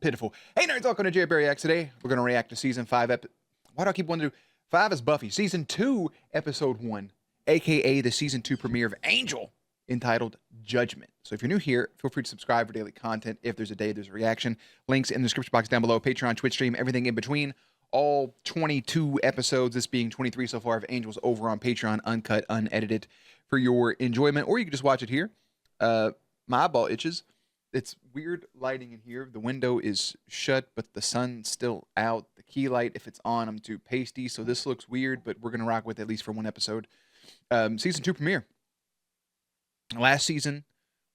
pitiful. Hey nerds, welcome to Jerry Reacts. Today we're gonna react to season 5. Why do I keep wanting to do 5? Is Buffy season 2, episode 1, aka the season 2 premiere of Angel, entitled Judgment. So if you're new here, feel free to subscribe for daily content. If there's a day, there's a reaction. Links in the description box down below. Patreon, Twitch stream, everything in between. All 22 episodes, this being 23 so far, of Angel's over on Patreon, uncut, unedited, for your enjoyment, or you can just watch it here. My eyeball itches. It's weird lighting in here. The window is shut, but the sun's still out. The key light, if it's on, I'm too pasty, so this looks weird, but we're going to rock with it at least for one episode. Season 2 premiere. Last season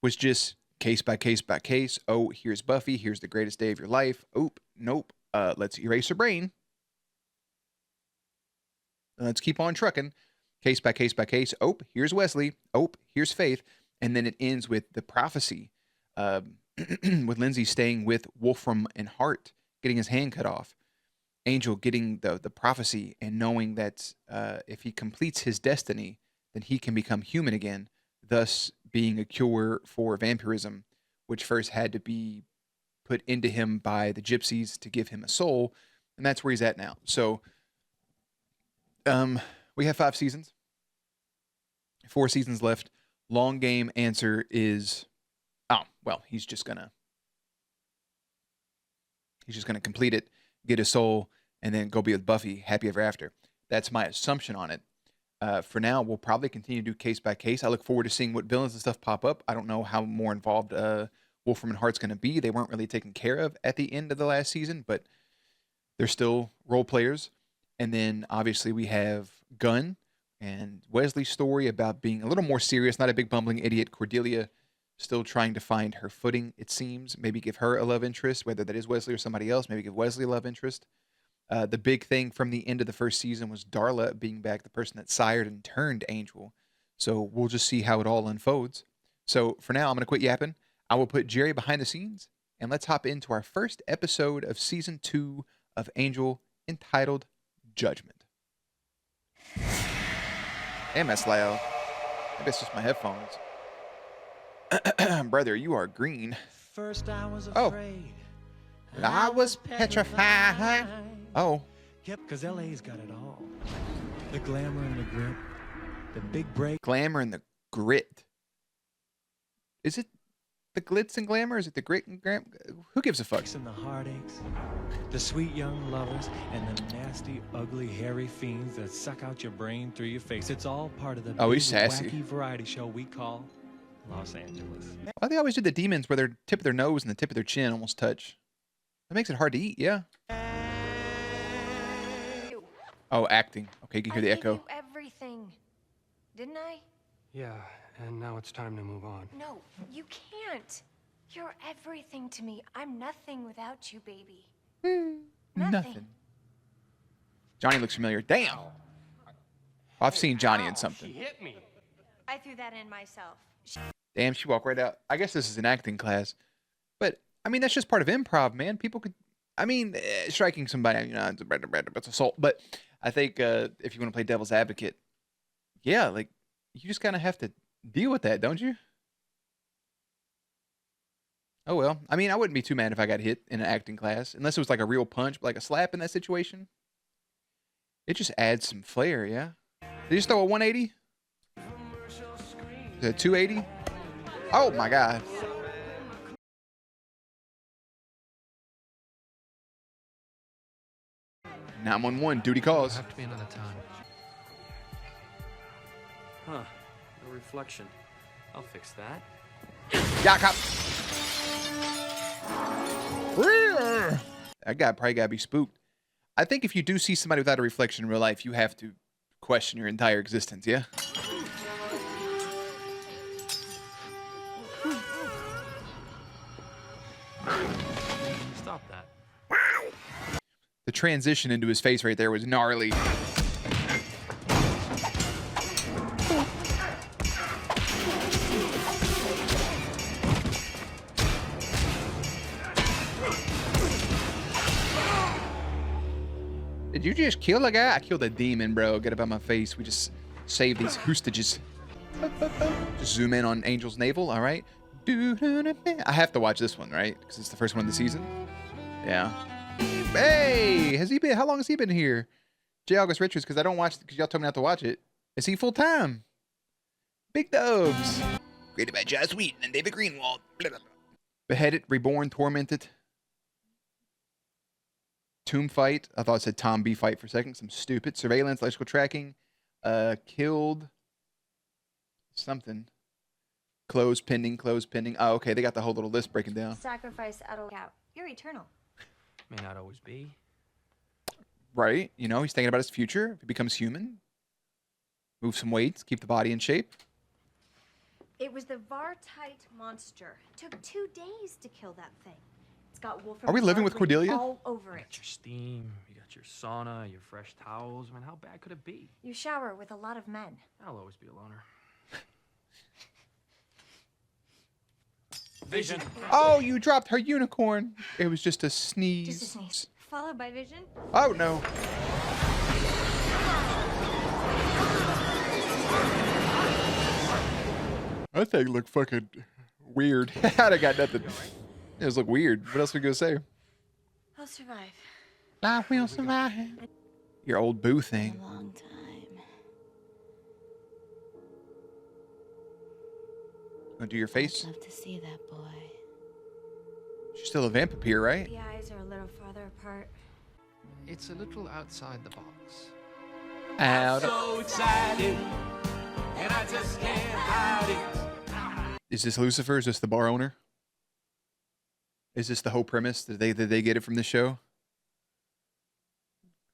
was just case by case by case. Oh, here's Buffy. Here's the greatest day of your life. Oop, nope. Let's erase her brain. Let's keep on trucking. Case by case by case. Oh, here's Wesley. Oh, here's Faith. And then it ends with the prophecy. With Lindsay staying with Wolfram and Hart, getting his hand cut off. Angel getting the prophecy and knowing that if he completes his destiny, then he can become human again, thus being a cure for vampirism, which first had to be put into him by the gypsies to give him a soul, and that's where he's at now. So we have 5 seasons, 4 seasons left. Long game answer is, oh, well, he's just gonna complete it, get his soul, and then go be with Buffy, happy ever after. That's my assumption on it. For now, we'll probably continue to do case by case. I look forward to seeing what villains and stuff pop up. I don't know how more involved Wolfram and Hart's going to be. They weren't really taken care of at the end of the last season, but they're still role players. And then, obviously, we have Gunn and Wesley's story about being a little more serious, not a big bumbling idiot. Cordelia still trying to find her footing, it seems. Maybe give her a love interest, whether that is Wesley or somebody else. Maybe give Wesley a love interest. The big thing from the end of the first season was Darla being back, the person that sired and turned Angel. So we'll just see how it all unfolds. So for now, I'm going to quit yapping. I will put Jerry behind the scenes, and let's hop into our first episode of season 2 of Angel, entitled Judgment. Damn, that's loud. Maybe it's just my headphones. Brother, you are green. First I was afraid. I was petrified. Oh. Yep, because LA's got it all. The glamour and the grit. The big break. Glamour and the grit. Is it the glitz and glamour? Is it the grit and gram? Who gives a fuck? And the heartaches. The sweet young lovers and the nasty, ugly, hairy fiends that suck out your brain through your face. It's all part of the big, sassy, wacky variety show we call Los Angeles. Why they always do the demons where their tip of their nose and the tip of their chin almost touch? That makes it hard to eat, yeah. Oh, acting. Okay, you can hear the echo. I gave you everything, didn't I? Yeah, and now it's time to move on. No, you can't. You're everything to me. I'm nothing without you, baby. Nothing. Johnny looks familiar. Damn. I've seen Johnny in something. She hit me. I threw that in myself. Damn, she walked right out. I guess this is an acting class. But, I mean, that's just part of improv, man. People could, I mean, striking somebody, you know, it's assault. But I think if you want to play devil's advocate, yeah, like, you just kind of have to deal with that, don't you? Oh, well. I mean, I wouldn't be too mad if I got hit in an acting class, unless it was like a real punch, like a slap in that situation. It just adds some flair, yeah? Did you just throw a 180? Is it 280? Oh, my God. 911, duty calls. Have to be another time. Huh. No reflection. I'll fix that. Yeah, cop. That guy probably gotta be spooked. I think if you do see somebody without a reflection in real life, you have to question your entire existence, yeah? Stop that. The transition into his face right there was gnarly. Did you just kill a guy? I killed a demon, bro. Get up out my face. We just saved these hostages. Just zoom in on Angel's navel, all right? I have to watch this one, right? Because it's the first one of the season. Yeah. Hey, has he been? How long has he been here? J. August Richards, because I don't watch, because y'all told me not to watch it. Is he full time? Big dubs. Created by Joss Whedon and David Greenwald. Blah, blah, blah. Beheaded, reborn, tormented. Tomb fight. I thought it said Tom B fight for a second. Some stupid surveillance, electrical tracking. Killed. Something. Closed pending. Closed pending. Oh, okay. They got the whole little list breaking down. Sacrifice out. You're eternal. May not always be. Right. You know, he's thinking about his future. If he becomes human. Move some weights. Keep the body in shape. It was the Vartite monster. Took 2 days to kill that thing. It's got Wolfram. Are we living with Cordelia? All over You it. got your steam, you got your sauna, your fresh towels. Man, how bad could it be? You shower with a lot of men. I'll always be a loner. Vision. Oh, you dropped her unicorn. It was just a sneeze. Just a sneeze. Followed by Vision. Oh, no. That thing looked fucking weird. I got nothing. It just looked weird. What else are we going to say? I'll survive. I will survive. Your old boo thing. A long time. Want to do your face? I'd love to see that boy. She's still a vampire, right? The eyes are a little farther apart. It's a little outside the box. Out. So excited, and I just can't hide it. Is this Lucifer? Is this the bar owner? Is this the whole premise? Did they get it from this show?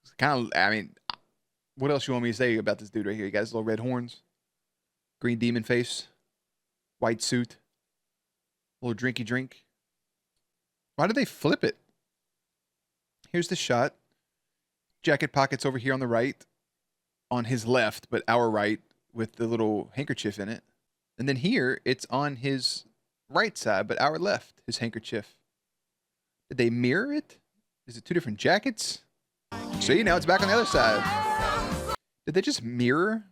It's kind of, I mean, what else you want me to say about this dude right here? He got his little red horns, green demon face, white suit, little drinky drink. Why did they flip it? Here's the shot. Jacket pockets over here on the right, on his left, but our right with the little handkerchief in it. And then here, it's on his right side, but our left, his handkerchief. Did they mirror it? Is it two different jackets? See, now it's back on the other side. Did they just mirror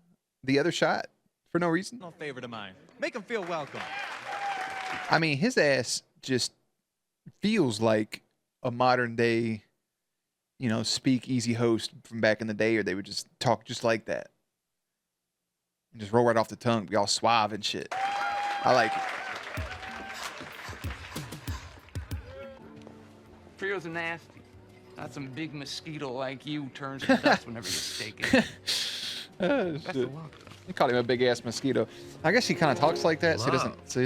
the other shot for no reason? No favorite of mine. Make him feel welcome. I mean, his ass just feels like a modern day, you know, speakeasy host from back in the day, or they would just talk just like that. And just roll right off the tongue, be all suave and shit. I like it. Frios are nasty. Not some big mosquito like you turns to dust whenever you're staking. Oh, Best shit. of luck, though. He called him a big ass mosquito. I guess he kind of talks like that, so he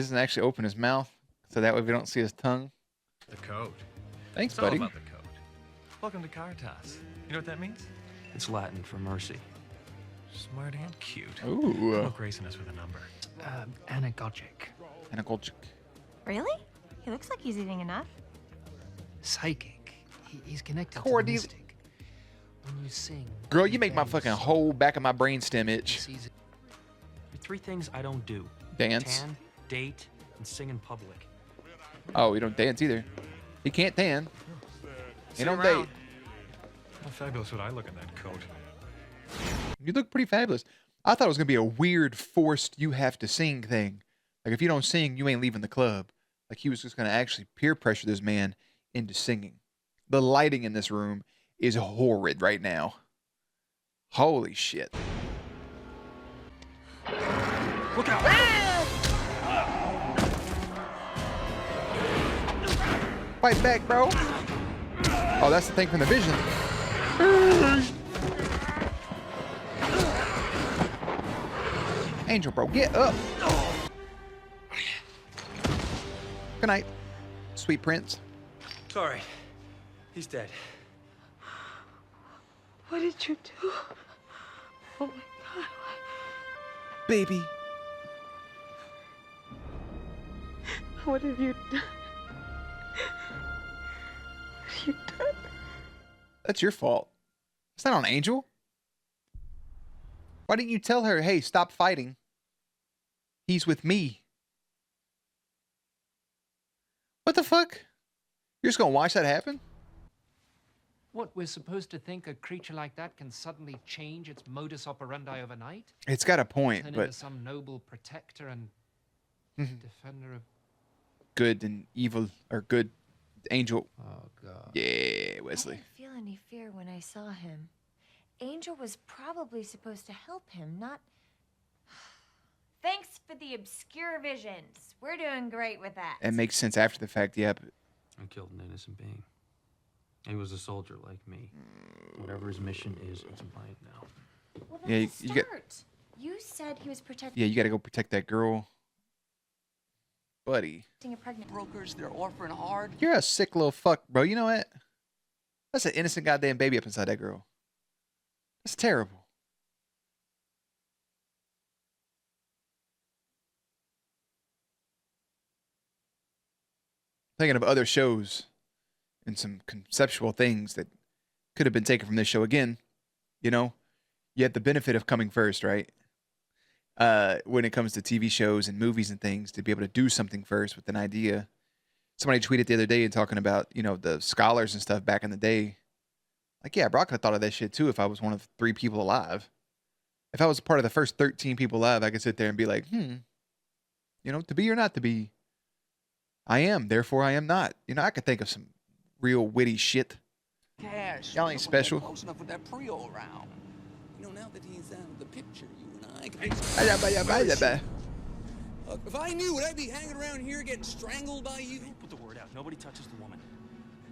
doesn't actually open his mouth, so that way we don't see his tongue. The code. Thanks, It's all buddy. about the code. Welcome to Caritas. You know what that means? It's Latin for mercy. Smart and cute. Ooh, Well, gracing us with a number. Anagogic. Anacolchic. Really? He looks like he's eating enough. Psychic. He's connected Cordy- to the mystic. When you sing... Girl, you make my bang fucking the whole back of my brainstem He itch. sees it. There are 3 things I don't do. Dance. Tan, date, and sing in public. Oh, he don't dance either. He can't tan. He See don't you around. date. How fabulous would I look in that coat? You look pretty fabulous. I thought it was gonna be a weird, forced, you have to sing thing. Like if you don't sing, you ain't leaving the club. Like he was just gonna actually peer pressure this man into singing. The lighting in this room is horrid right now. Holy shit. Look out! Fight back, bro. Oh, that's the thing from the vision. Angel, bro, get up. Good night, sweet prince. Sorry. He's dead. What did you do? Oh my God. Baby. What have you done? What have you done? That's your fault. It's not on Angel. Why didn't you tell her, hey, stop fighting? He's with me. What the fuck? You're just gonna watch that happen? What, we're supposed to think a creature like that can suddenly change its modus operandi overnight? It's got a point, Turn but into some noble protector and defender of... good and evil, or good Angel. Oh, God. Yeah, I Wesley. didn't feel any fear when I saw him. Angel was probably supposed to help him, not... Thanks for the obscure visions. We're doing great with that. It makes sense after the fact, yeah. But I killed an innocent being. He was a soldier like me. Whatever his mission is, it's mine now. Well, Yeah, that's a you get- start. You said he was protecting yeah, you gotta go protect that girl. Buddy. a pregnant... Brokers, they're offering hard. You're a sick little fuck, bro. You know what? That's an innocent goddamn baby up inside that girl. That's terrible. Thinking of other shows and some conceptual things that could have been taken from this show again. You know, you had the benefit of coming first, right? When it comes to TV shows and movies and things, to be able to do something first with an idea. Somebody tweeted the other day and talking about, you know, the scholars and stuff back in the day. Like, yeah, bro, I could have thought of that shit too if I was one of 3 people alive. If I was part of the first 13 people alive, I could sit there and be like, you know, to be or not to be. I am, therefore I am not. You know, I could think of some real witty shit. Cash. Y'all ain't special. Close enough with that Prio around. You know, now that he's out of the picture, you and I can... Look, if I knew, would I be hanging around here getting strangled by you? Put the word out. Nobody touches the woman.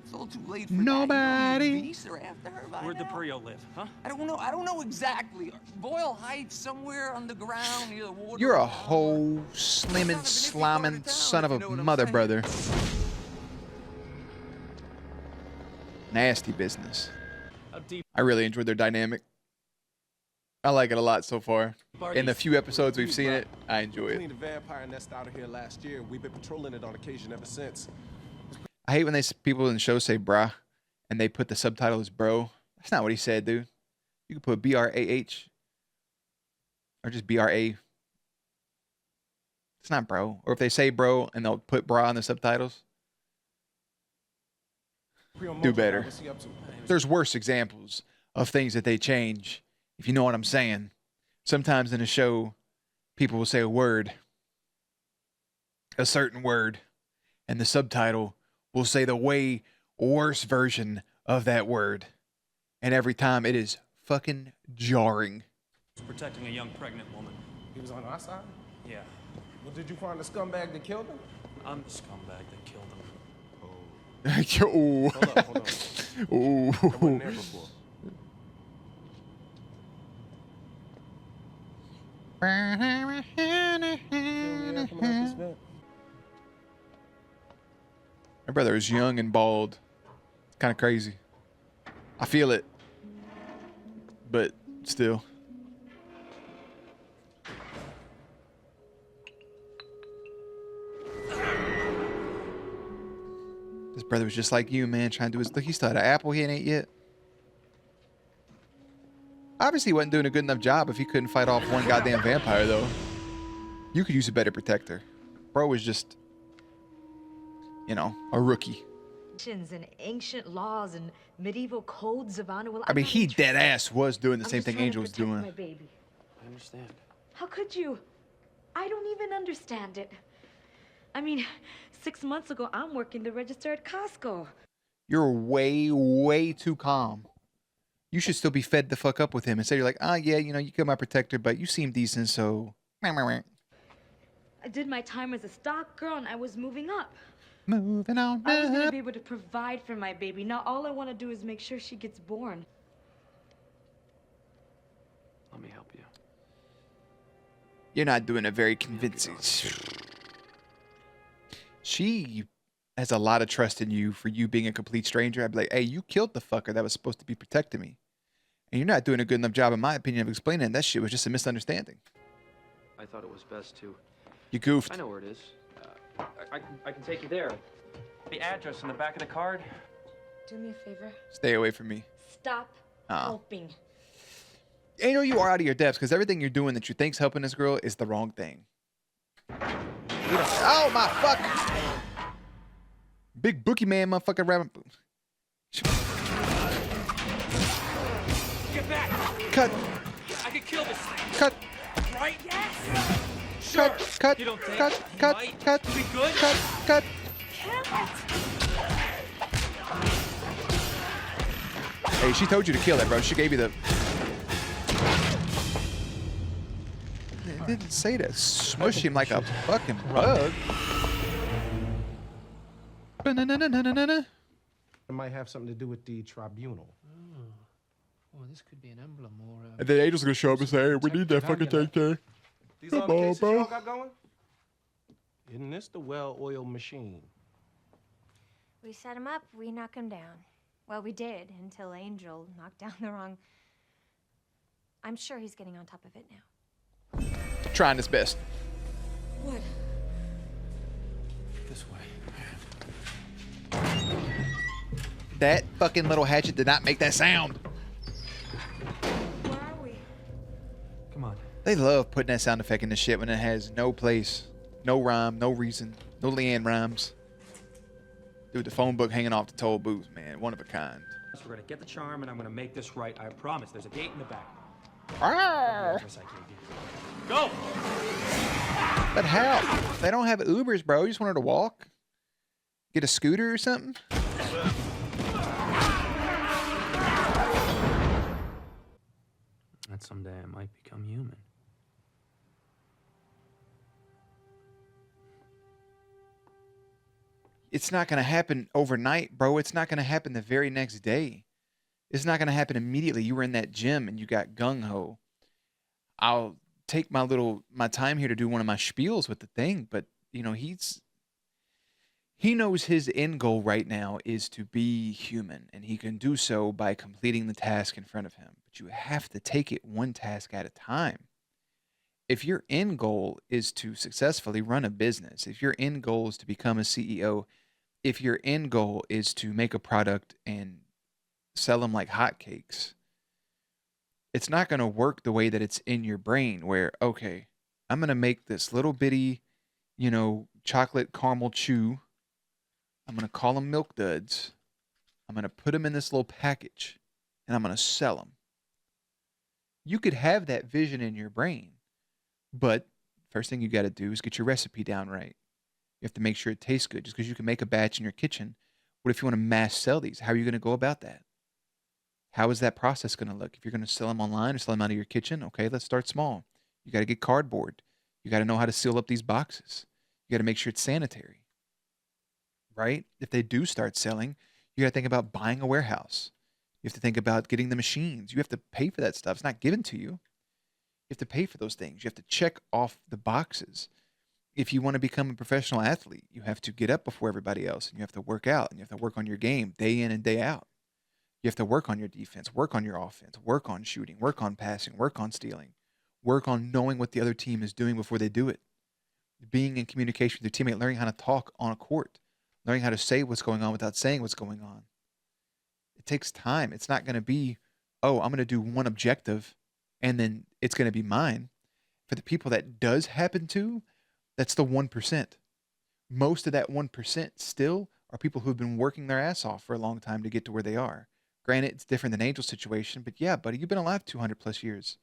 It's all too late for Nobody. that. You know, beasts are after her by Where'd the now. Prio live, huh? I don't know. I don't know exactly. Boyle Heights, somewhere underground near the water. You're a whole slimming, sliming son of a mother brother. Nasty business. How deep I really enjoyed their dynamic. I like it a lot so far. In the few episodes we've seen it, I enjoy it. Cleaned a vampire nest out of here last year. We've been patrolling it on occasion ever since. I hate when people in shows say brah and they put the subtitle as bro. That's not what he said, dude. You can put B-R-A-H or just B-R-A. It's not bro. Or if they say bro and they'll put bra in the subtitles, do better. What's he up to? There's worse examples of things that they change, if you know what I'm saying. Sometimes in a show, people will say a word, a certain word, and the subtitle will say the way worse version of that word. And every time it is fucking jarring. protecting a young pregnant woman. He was on our side? Yeah, Well, did you find the scumbag that killed him? I'm the scumbag that killed him. Ooh. Hold up, hold on. Ooh. I wasn't there before. My brother is young and bald. It's kind of crazy. I feel it. But still. This brother was just like you, man, trying to do his... Look, he still had an apple he ain't ate yet. Obviously, he wasn't doing a good enough job if he couldn't fight off one goddamn vampire, though. You could use a better protector. Bro was just, you know, a rookie. And ancient laws and medieval codes of honor. Well, I mean, I'm not he interested. dead ass was doing the I'm same just thing trying to Angel was protect doing. My baby. I understand. How could you? I don't even understand it. I mean, 6 months ago, I'm working the register at Costco. You're way, way too calm. You should still be fed the fuck up with him. Instead, you're like, oh, yeah, you know, you killed my protector, but you seem decent, so... I did my time as a stock girl, and I was moving up. Moving on I was going to up. be able to provide for my baby. Now, all I want to do is make sure she gets born. Let me help you. You're not doing it very convincing. She has a lot of trust in you for you being a complete stranger. I'd be like, hey, you killed the fucker that was supposed to be protecting me. And you're not doing a good enough job, in my opinion, of explaining it. That shit was just a misunderstanding. I thought it was best to... You goofed. I know where it is. I can take you there. The address on the back of the card? Do me a favor. Stay away from me. Stop helping. Angel, you are out of your depths because everything you're doing that you think's helping this girl is the wrong thing. Oh, my fuck. Big bookie man, motherfucker. Get back! Cut. I could kill this thing. Cut. Right? Yes! Cut. You don't think Cut. he Cut. might Cut. be good? Cut. Cut. Kill it! Hey, she told you to kill that, bro. She gave you the... It didn't say that. Smush him like a fucking bug. Ba-na-na-na-na-na-na. It might have something to do with the tribunal. Oh, this could be an emblem or a... And then Angel's gonna show up and say, hey, we need that fucking tank there. These are the cases y'all got going? Isn't this the well-oiled machine? We set him up, we knock him down. Well, we did, until Angel knocked down the wrong... I'm sure he's getting on top of it now. Trying his best. What? This way. That fucking little hatchet did not make that sound. Where are we? Come on. They love putting that sound effect in the shit when it has no place, no rhyme, no reason, no Leanne rhymes. Dude, the phone book hanging off the toll booth, man. One of a kind. So we're gonna get the charm, and I'm gonna make this right. I promise. There's a gate in the back. Ah! Address I gave you. Go! But how? They don't have Ubers, bro. You just want her to walk? Get a scooter or something? That someday I might become human. It's not going to happen overnight, bro. It's not going to happen the very next day. It's not going to happen immediately. You were in that gym and you got gung-ho. I'll take my time here to do one of my spiels with the thing, but you know, he knows his end goal right now is to be human, and he can do so by completing the task in front of him. But you have to take it one task at a time. If your end goal is to successfully run a business, if your end goal is to become a CEO, if your end goal is to make a product and sell them like hotcakes, it's not going to work the way that it's in your brain where, okay, I'm going to make this little bitty, chocolate caramel chew. I'm going to call them Milk Duds. I'm going to put them in this little package and I'm going to sell them. You could have that vision in your brain, but first thing you got to do is get your recipe down right. You have to make sure it tastes good. Just because you can make a batch in your kitchen, what if you want to mass sell these? How are you going to go about that? How is that process going to look? If you're going to sell them online or sell them out of your kitchen, okay, let's start small. You got to get cardboard. You got to know how to seal up these boxes. You got to make sure it's sanitary, right? If they do start selling, you got to think about buying a warehouse. You have to think about getting the machines. You have to pay for that stuff. It's not given to you. You have to pay for those things. You have to check off the boxes. If you want to become a professional athlete, you have to get up before everybody else, and you have to work out, and you have to work on your game day in and day out. You have to work on your defense, work on your offense, work on shooting, work on passing, work on stealing, work on knowing what the other team is doing before they do it. Being in communication with your teammate, learning how to talk on a court, learning how to say what's going on without saying what's going on. It takes time. It's not going to be, oh, I'm going to do one objective and then it's going to be mine. For the people that does happen to, that's the 1%. Most of that 1% still are people who've been working their ass off for a long time to get to where they are. Granted, it's different than Angel's situation, but yeah, buddy, you've been alive 200 plus years.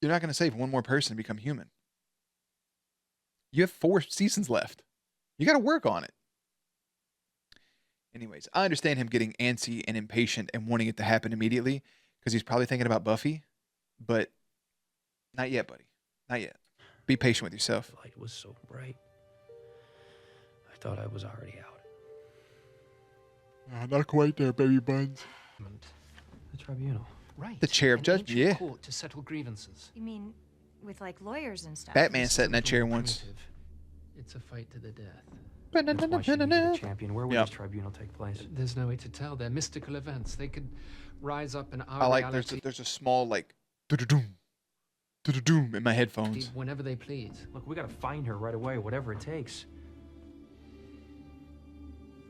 You're not going to save one more person to become human. You have 4 seasons left. You got to work on it. Anyways, I understand him getting antsy and impatient and wanting it to happen immediately because he's probably thinking about Buffy, but not yet, buddy. Not yet. Be patient with yourself. The light was so bright. I thought I was already out. Not quite there, baby buns. The tribunal. Right. The chair of an judgment, ancient yeah. court to settle grievances. You mean with like lawyers and stuff? Batman sat in that chair once. Primitive. It's a fight to the death. That's why she needed a champion. Where would Yep. this tribunal take place? There's no way to tell. They're mystical events. They could rise up in our I like reality there's a small like do-do-doom, do-do-doom in my headphones. whenever they please. Look, we gotta find her right away, whatever it takes.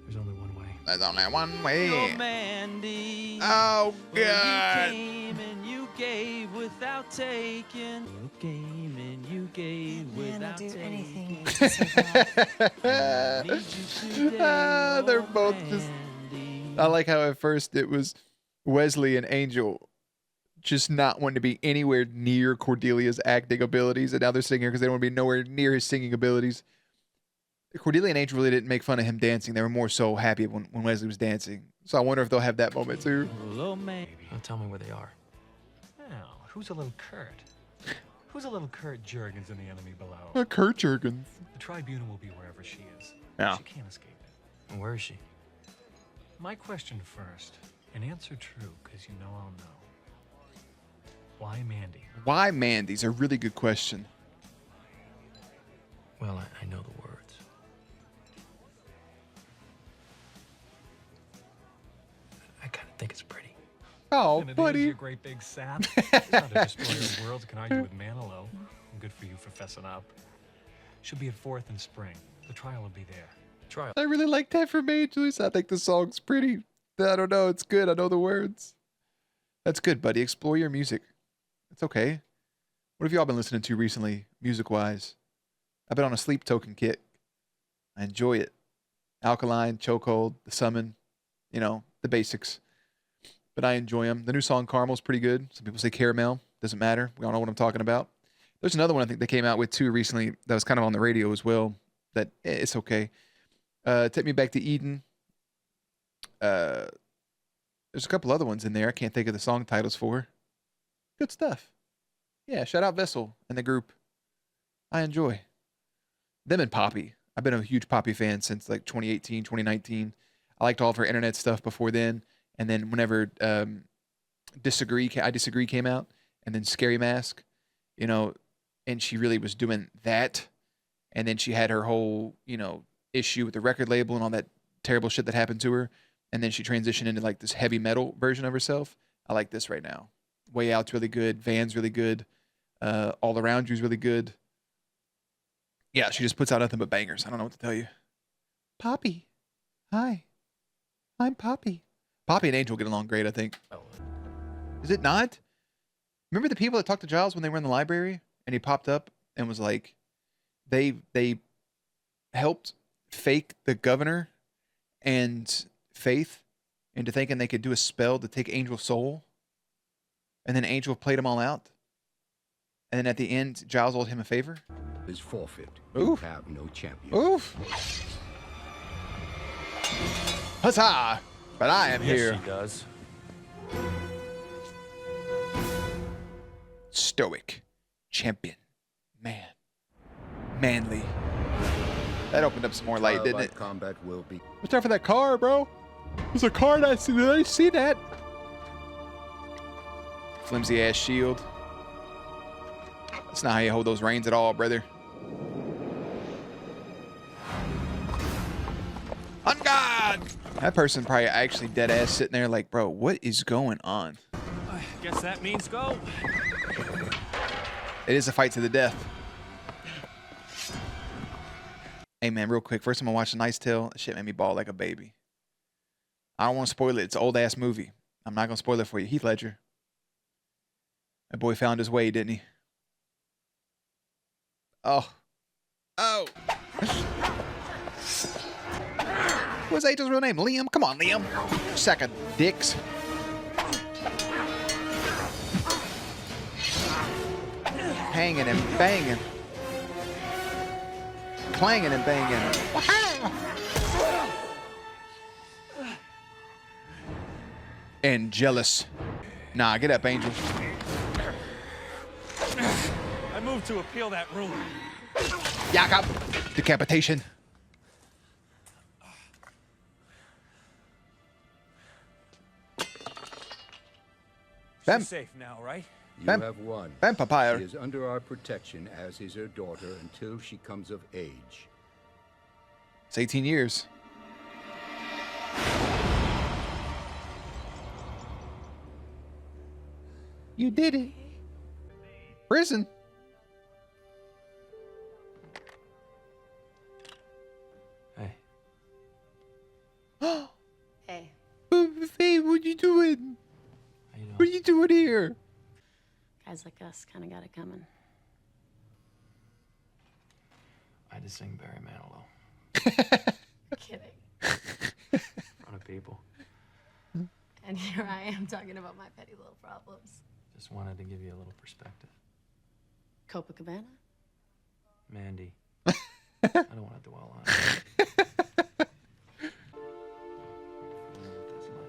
There's only one way. There's only one way. Your Mandy. Oh Well, God. you came and you gave without taking. You came and you gave Man, I'll without do taking. anything to save her life. They're both just. I like how at first it was Wesley and Angel just not wanting to be anywhere near Cordelia's acting abilities, and now they're singing because they don't want to be nowhere near his singing abilities. Cordelia and Angel really didn't make fun of him dancing. They were more so happy when Wesley was dancing. So I wonder if they'll have that moment too. Little man. Now tell me where they are. Now, who's a little Kurt? Who's a little Kurt Jurgens in the enemy below? Kurt Jurgens. The tribunal will be wherever she is. Yeah. She can't escape it. And where is she? My question first, and answer true, because you know I'll know. Why Mandy? Why Mandy's a really good question. Well, I know the words. I kind of think it's pretty. Oh, And it is, buddy. you great big sap. It's not a destroyer of worlds can argue with Manilow. Good for you for fessing up. She'll be at 4th and Spring. The trial will be there. Trial. I really like that from Angelus. I think the song's pretty. I don't know. It's good. I know the words. That's good, buddy. Explore your music. It's okay. What have y'all been listening to recently, music-wise? I've been on a sleep token kick. I enjoy it. Alkaline, Chokehold, The Summon, you know, the basics. But I enjoy them. The new song, Caramel's pretty good. Some people say Caramel. Doesn't matter. We all know what I'm talking about. There's another one I think they came out with too recently that was kind of on the radio as well. That it's okay. Take Me Back to Eden. There's a couple other ones in there. I can't think of the song titles for. Good stuff. Yeah, shout out Vessel and the group. I enjoy them and Poppy. I've been a huge Poppy fan since like 2018, 2019. I liked all of her internet stuff before then. And then whenever I Disagree came out, and then Scary Mask, you know, and she really was doing that. And then she had her whole, you know, issue with the record label and all that terrible shit that happened to her. And then she transitioned into like this heavy metal version of herself. I like this right now. Way Out's really good. Van's really good. All Around You's really good. Yeah, she just puts out nothing but bangers. I don't know what to tell you. Poppy. Hi. I'm Poppy. Poppy and Angel get along great, I think. Is it not? Remember the people that talked to Giles when they were in the library? And he popped up and was like, they helped fake the governor and Faith into thinking they could do a spell to take Angel's soul. And then Angel played them all out. And then at the end, Giles owed him a favor. Is forfeit. Oof. You have no champion. Oof. Huzzah! But I am here. Yes, she does. Stoic. Champion. Man. Manly. That opened up some more light, didn't it? Combat will be. Watch out for that car, bro. There's a car that I see. Did I see that? Flimsy ass shield. That's not how you hold those reins at all, brother. On God! That person probably actually dead ass sitting there like, bro, what is going on? I guess that means go. It is a fight to the death. Hey, man, real quick. First time I watched A Knight's Tale, that shit made me bawl like a baby. I don't want to spoil it. It's an old-ass movie. I'm not going to spoil it for you. Heath Ledger. That boy found his way, didn't he? Oh. Oh. What's Angel's real name? Liam? Come on, Liam. Sack of dicks. Hanging and banging. Clanging and banging. And jealous. Nah, get up, Angel. I moved to appeal that ruling. Jakob. Decapitation. She's safe now, right? You have won. Vampire. She is under our protection, as is her daughter, until she comes of age. It's 18 years. You did it. Prison. Hey. Hey. Hey, what you doing? How you doing? What are you doing here? Guys like us kind of got it coming. I just sing Barry Manilow. Kidding. In front of people. And here I am talking about my petty little problems. Just wanted to give you a little perspective. Copacabana? Mandy. I don't want to dwell on it. That's life.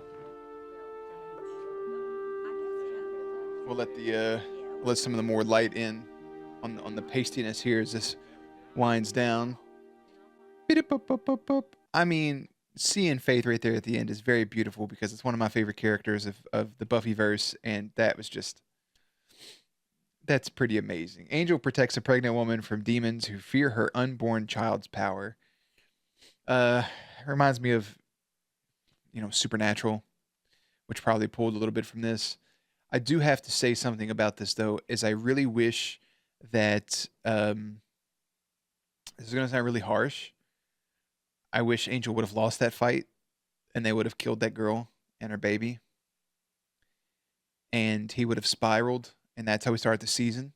let the let some of the more light in on the pastiness here as this winds down. I mean, seeing Faith right there at the end is very beautiful because it's one of my favorite characters of the Buffyverse, and that's pretty amazing. Angel protects a pregnant woman from demons who fear her unborn child's power. Reminds me of, Supernatural, which probably pulled a little bit from this. I do have to say something about this though, is I really wish that this is going to sound really harsh. I wish Angel would have lost that fight and they would have killed that girl and her baby. And he would have spiraled, and that's how we started the season.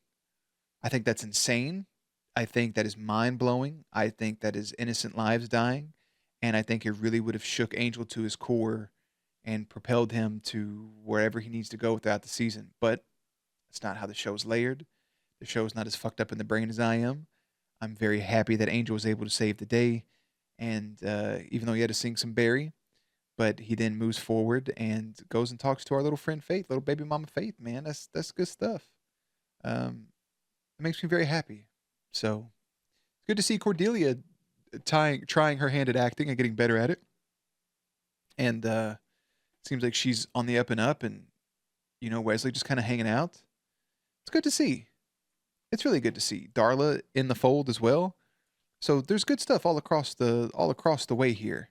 I think that's insane. I think that is mind blowing. I think that is innocent lives dying. And I think it really would have shook Angel to his core and propelled him to wherever he needs to go throughout the season. But it's not how the show's layered. The show's not as fucked up in the brain as I am. I'm very happy that Angel was able to save the day. And even though he had to sing some Barry, but he then moves forward and goes and talks to our little friend Faith, little baby mama Faith, man. That's good stuff. It makes me very happy. So it's good to see Cordelia trying her hand at acting and getting better at it. And seems like she's on the up and up, and Wesley just kind of hanging out. It's good to see. It's really good to see Darla in the fold as well. So there's good stuff all across the way here.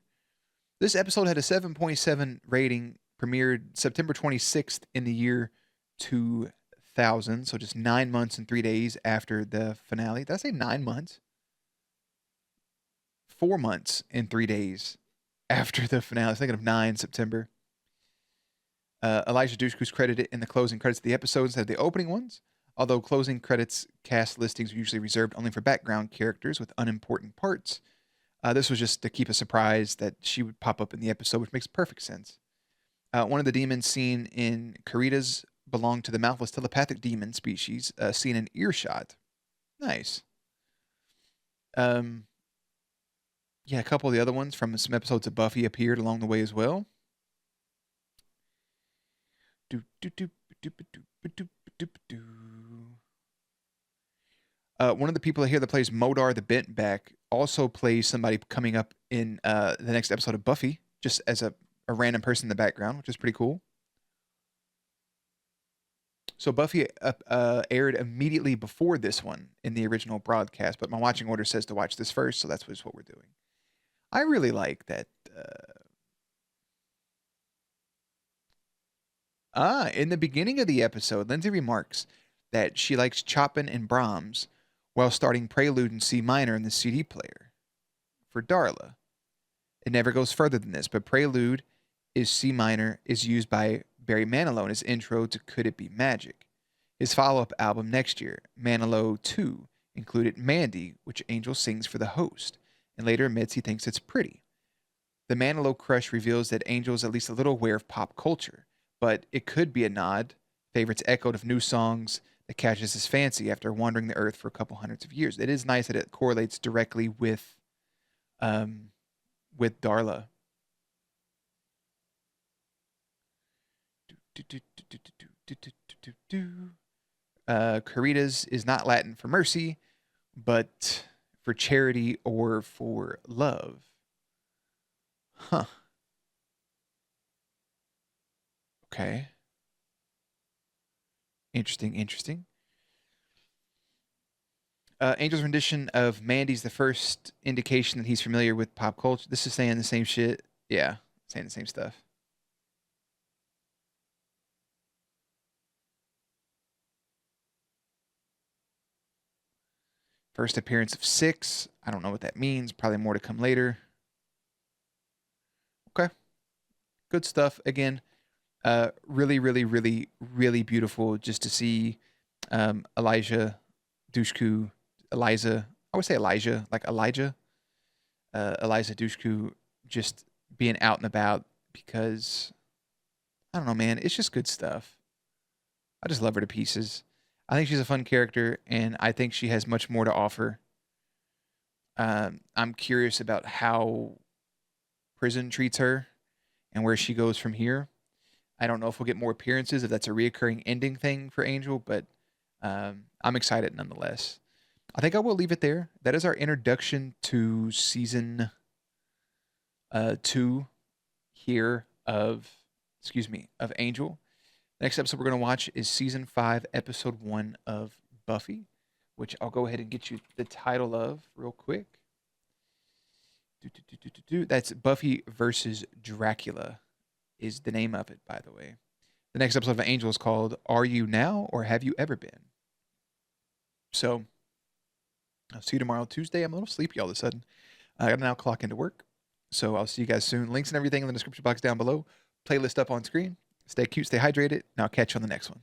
This episode had a 7.7 rating, premiered September 26th in the year 2000, so just 9 months and 3 days after the finale. Did I say 9 months? 4 months and 3 days after the finale. I was thinking of 9 September. Elijah Dushku's credited in the closing credits of the episode instead of the opening ones, although closing credits cast listings are usually reserved only for background characters with unimportant parts. This was just to keep a surprise that she would pop up in the episode, which makes perfect sense. One of the demons seen in Caritas belonged to the mouthless telepathic demon species seen in Earshot. Nice. Yeah, a couple of the other ones from some episodes of Buffy appeared along the way as well. One of the people here that plays Modar the Bentback also plays somebody coming up in the next episode of Buffy, just as a random person in the background, which is pretty cool. So Buffy aired immediately before this one in the original broadcast, but my watching order says to watch this first, so that's what we're doing. I really like that. In the beginning of the episode, Lindsay remarks that she likes Chopin and Brahms while starting Prelude in C minor in the CD player. For Darla, it never goes further than this, but Prelude is C minor is used by Barry Manilow in his intro to Could It Be Magic. His follow-up album next year, Manilow 2, included Mandy, which Angel sings for the host, and later admits he thinks it's pretty. The Manilow crush reveals that Angel is at least a little aware of pop culture, but it could be a nod, favorites echoed of new songs that catches his fancy after wandering the earth for a couple hundreds of years. It is nice that it correlates directly with Darla. Caritas is not Latin for mercy, but for charity or for love. Huh. Okay. Interesting. Angel's rendition of Mandy's the first indication that he's familiar with pop culture. This is saying the same shit. Yeah, saying the same stuff. First appearance of 6. I don't know what that means. Probably more to come later. Okay. Good stuff. Again, really beautiful just to see Elijah Dushku. Eliza, I would say Elijah, like Elijah. Eliza Dushku just being out and about because, I don't know, man, it's just good stuff. I just love her to pieces. I think she's a fun character, and I think she has much more to offer. I'm curious about how prison treats her and where she goes from here. I don't know if we'll get more appearances, if that's a reoccurring ending thing for Angel, but I'm excited nonetheless. I think I will leave it there. That is our introduction to season 2 here of Angel. Next episode we're going to watch is season 5, episode 1 of Buffy, which I'll go ahead and get you the title of real quick. That's Buffy versus Dracula is the name of it, by the way. The next episode of Angel is called Are You Now or Have You Ever Been? So I'll see you tomorrow, Tuesday. I'm a little sleepy all of a sudden. I got to now clock into work. So I'll see you guys soon. Links and everything in the description box down below. Playlist up on screen. Stay cute, stay hydrated, and I'll catch you on the next one.